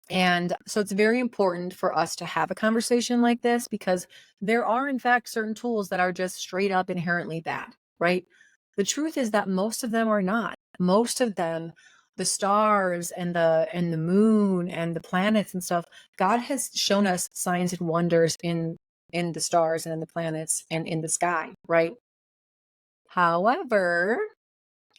And so it's very important for us to have a conversation like this, because there are, in fact, certain tools that are just straight up inherently bad, right? The truth is that most of them are not. Most of them, the stars and the moon and the planets and stuff, God has shown us signs and wonders in the stars and in the planets and in the sky, right? However,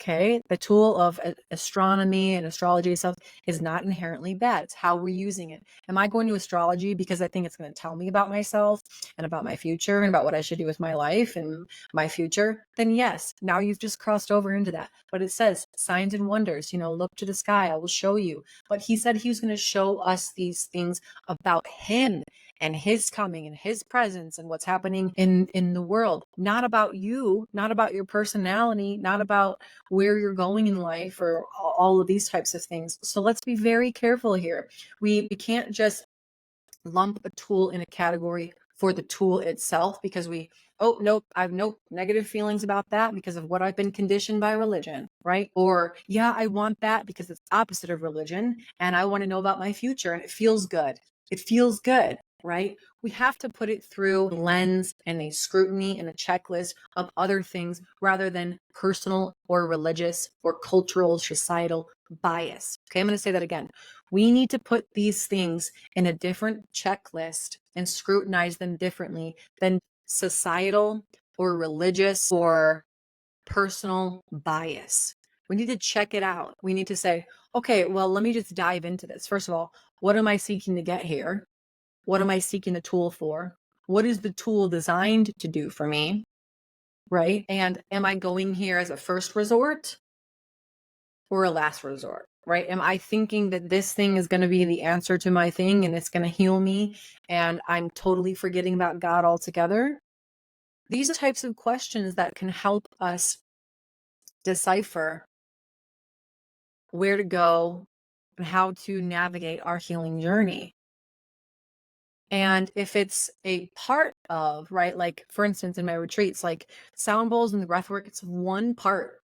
okay, the tool of astronomy and astrology stuff is not inherently bad. It's how we're using it. Am I going to astrology because I think it's going to tell me about myself and about my future and about what I should do with my life and my future? Then yes, now you've just crossed over into that. But it says signs and wonders, look to the sky, I will show you. But he said he was going to show us these things about him and his coming and his presence and what's happening in the world, not about you, not about your personality, not about where you're going in life or all of these types of things. So let's be very careful here. We can't just lump a tool in a category for the tool itself, because oh nope, I have no negative feelings about that because of what I've been conditioned by religion, right? Or yeah, I want that because it's opposite of religion and I want to know about my future and it feels good. It feels good, right? We have to put it through a lens and a scrutiny and a checklist of other things rather than personal or religious or cultural societal bias. Okay, I'm going to say that again. We need to put these things in a different checklist and scrutinize them differently than societal or religious or personal bias. We need to check it out. We need to say, okay, well, let me just dive into this. First of all, what am I seeking to get here? What am I seeking the tool for? What is the tool designed to do for me? Right? And am I going here as a first resort or a last resort? Right? Am I thinking that this thing is going to be the answer to my thing and it's going to heal me and I'm totally forgetting about God altogether? These are types of questions that can help us decipher where to go and how to navigate our healing journey. And if it's a part of, right, like for instance, in my retreats, like sound bowls and the breath work, it's one part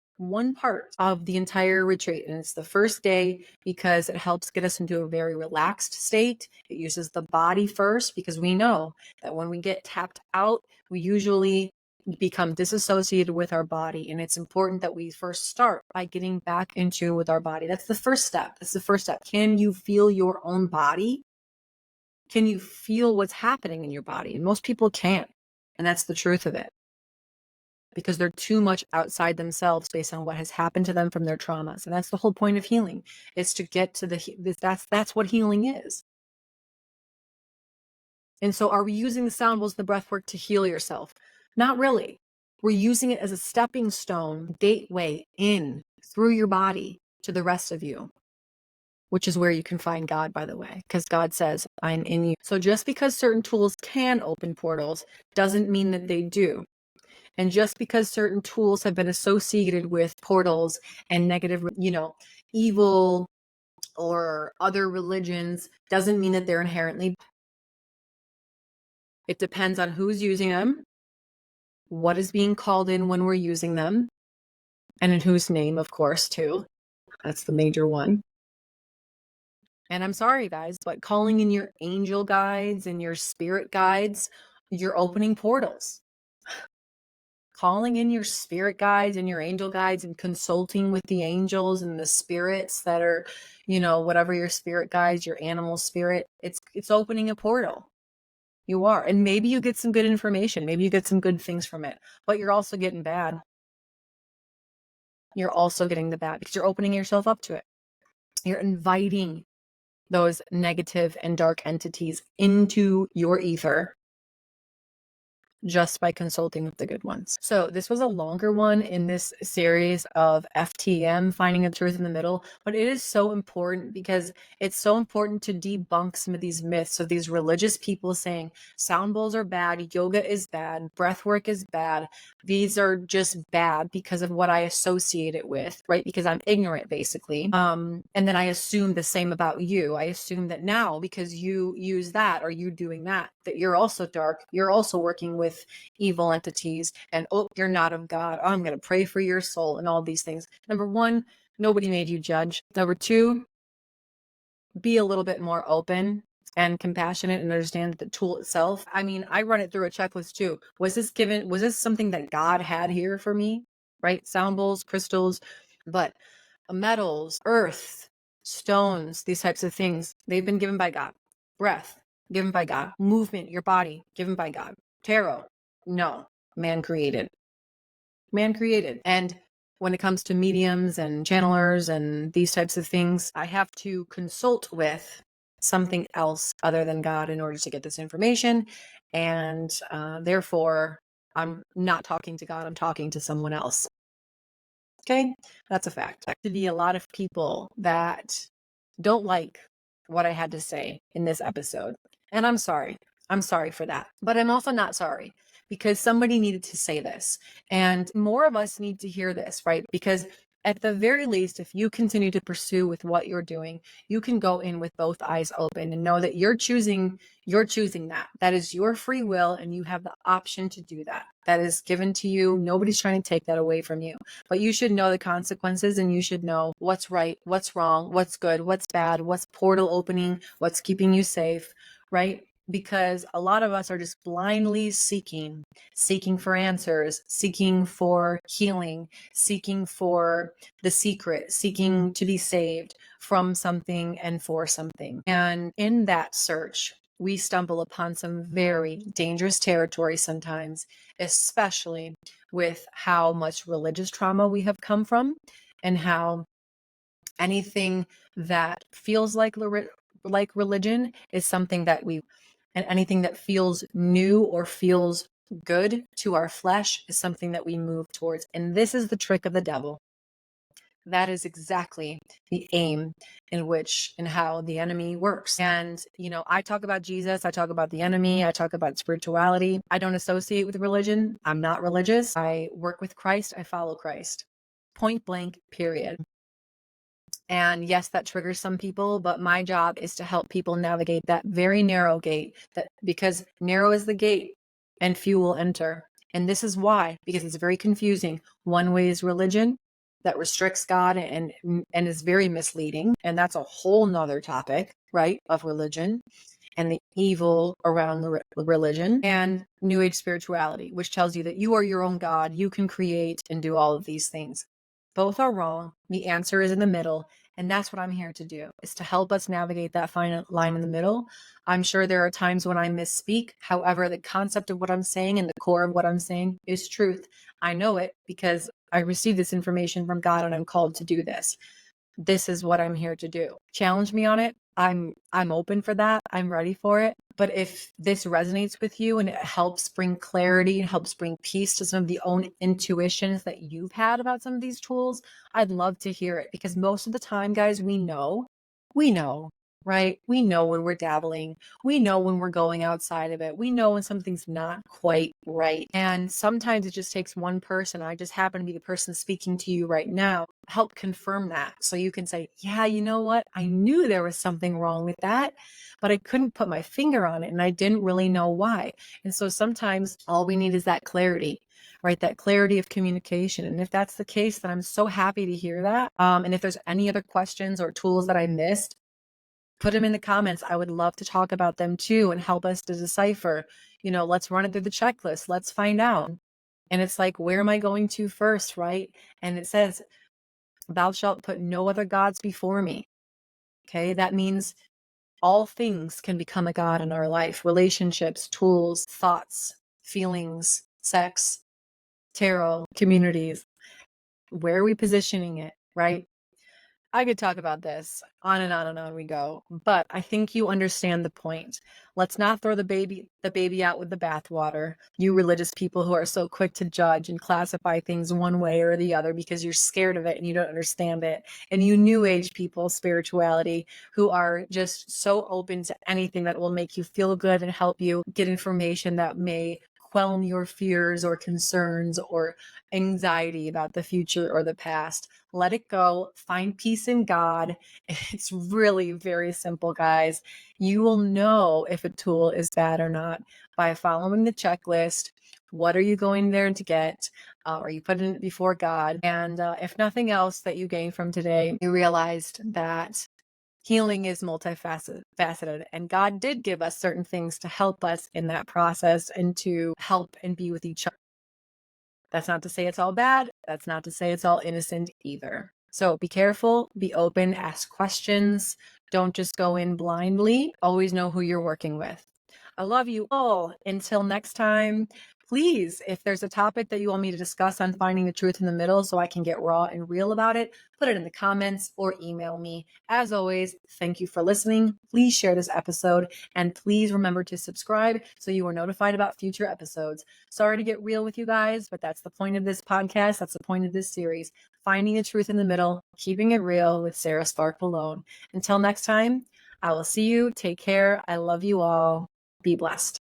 of the entire retreat. And it's the first day because it helps get us into a very relaxed state. It uses the body first because we know that when we get tapped out, we usually become disassociated with our body. And it's important that we first start by getting back into with our body. That's the first step. Can you feel your own body? Can you feel what's happening in your body? And most people can't. And that's the truth of it, because they're too much outside themselves based on what has happened to them from their traumas. And that's the whole point of healing, is to get to that's what healing is. And so are we using the sound bowls and the breath work to heal yourself? Not really. We're using it as a stepping stone, gateway in through your body to the rest of you, which is where you can find God, by the way, because God says, I'm in you. So just because certain tools can open portals doesn't mean that they do. And just because certain tools have been associated with portals and negative, evil or other religions doesn't mean that they're inherently. It depends on who's using them, what is being called in when we're using them, and in whose name, of course, too. That's the major one. And I'm sorry, guys, but calling in your angel guides and your spirit guides, you're opening portals. Calling in your spirit guides and your angel guides and consulting with the angels and the spirits that are, whatever your spirit guides, your animal spirit, it's opening a portal. You are. And maybe you get some good information. Maybe you get some good things from it, but you're also getting bad. You're also getting the bad because you're opening yourself up to it. You're inviting those negative and dark entities into your ether. just by consulting with the good ones. So this was a longer one in this series of FTM, finding the truth in the middle, but it is so important because it's so important to debunk some of these myths of these religious people saying sound bowls are bad, yoga is bad, breath work is bad. These are just bad because of what I associate it with, right? Because I'm ignorant, basically. And then I assume the same about you. I assume that now because you use that or you doing that you're also dark, you're also working with evil entities, and oh, you're not of God. Oh, I'm going to pray for your soul and all these things. Number one, nobody made you judge. Number two, be a little bit more open and compassionate and understand the tool itself. I mean, I run it through a checklist too. Was this something that God had here for me? Right? Sound bowls, crystals, but metals, earth, stones, these types of things, they've been given by God. Breath, given by God. Movement, your body, given by God. Tarot, no, man created. Man created. And when it comes to mediums and channelers and these types of things, I have to consult with something else other than God in order to get this information. And therefore, I'm not talking to God, I'm talking to someone else. Okay, that's a fact. There to be a lot of people that don't like what I had to say in this episode. And I'm sorry. I'm sorry for that. But I'm also not sorry because somebody needed to say this. And more of us need to hear this, right? Because at the very least, if you continue to pursue with what you're doing, you can go in with both eyes open and know that you're choosing that. That is your free will, and you have the option to do that. That is given to you. Nobody's trying to take that away from you. But you should know the consequences, and you should know what's right, what's wrong, what's good, what's bad, what's portal opening, what's keeping you safe, right? Because a lot of us are just blindly seeking for answers, seeking for healing, seeking for the secret, seeking to be saved from something and for something. And in that search, we stumble upon some very dangerous territory sometimes, especially with how much religious trauma we have come from and how anything that feels like religion is something that and anything that feels new or feels good to our flesh is something that we move towards. And this is the trick of the devil. That is exactly the aim in how the enemy works. And, I talk about Jesus, I talk about the enemy, I talk about spirituality. I don't associate with religion. I'm not religious. I work with Christ. I follow Christ. Point blank, period. And yes, that triggers some people, but my job is to help people navigate that very narrow gate, because narrow is the gate and few will enter. And this is why, because it's very confusing. One way is religion that restricts God and is very misleading. And that's a whole nother topic, right, of religion and the evil around religion, and New Age spirituality, which tells you that you are your own God, you can create and do all of these things. Both are wrong. The answer is in the middle. And that's what I'm here to do, is to help us navigate that fine line in the middle. I'm sure there are times when I misspeak. However, the concept of what I'm saying and the core of what I'm saying is truth. I know it because I received this information from God and I'm called to do this. This is what I'm here to do. Challenge me on it. I'm open for that. I'm ready for it. But if this resonates with you and it helps bring clarity and helps bring peace to some of the own intuitions that you've had about some of these tools, I'd love to hear it, because most of the time, guys, we know, right? We know when we're dabbling. We know when we're going outside of it. We know when something's not quite right. And sometimes it just takes one person. I just happen to be the person speaking to you right now. Help confirm that. So you can say, yeah, you know what? I knew there was something wrong with that, but I couldn't put my finger on it and I didn't really know why. And so sometimes all we need is that clarity, right? That clarity of communication. And if that's the case, then I'm so happy to hear that. And if there's any other questions or tools that I missed, put them in the comments. I would love to talk about them too and help us to decipher, let's run it through the checklist. Let's find out. And it's like, where am I going to first, right? And it says, thou shalt put no other gods before me. Okay, that means all things can become a god in our life: relationships, tools, thoughts, feelings, sex, tarot, communities. Where are we positioning it, right? I could talk about this on and on and on we go, but I think you understand the point. Let's not throw the baby out with the bathwater. You religious people who are so quick to judge and classify things one way or the other because you're scared of it and you don't understand it. And you new age people, spirituality, who are just so open to anything that will make you feel good and help you get information that may quell your fears or concerns or anxiety about the future or the past. Let it go. Find peace in God. It's really very simple, guys. You will know if a tool is bad or not by following the checklist. What are you going there to get? Are you putting it before God? And if nothing else that you gain from today, you realized that healing is multifaceted, and God did give us certain things to help us in that process and to help and be with each other. That's not to say it's all bad. That's not to say it's all innocent either. So be careful, be open, ask questions. Don't just go in blindly. Always know who you're working with. I love you all. Until next time, please, if there's a topic that you want me to discuss on finding the truth in the middle so I can get raw and real about it, put it in the comments or email me. As always, thank you for listening. Please share this episode and please remember to subscribe so you are notified about future episodes. Sorry to get real with you guys, but that's the point of this podcast. That's the point of this series. Finding the truth in the middle, keeping it real with Sarah Spark Malone. Until next time, I will see you. Take care. I love you all. Be blessed.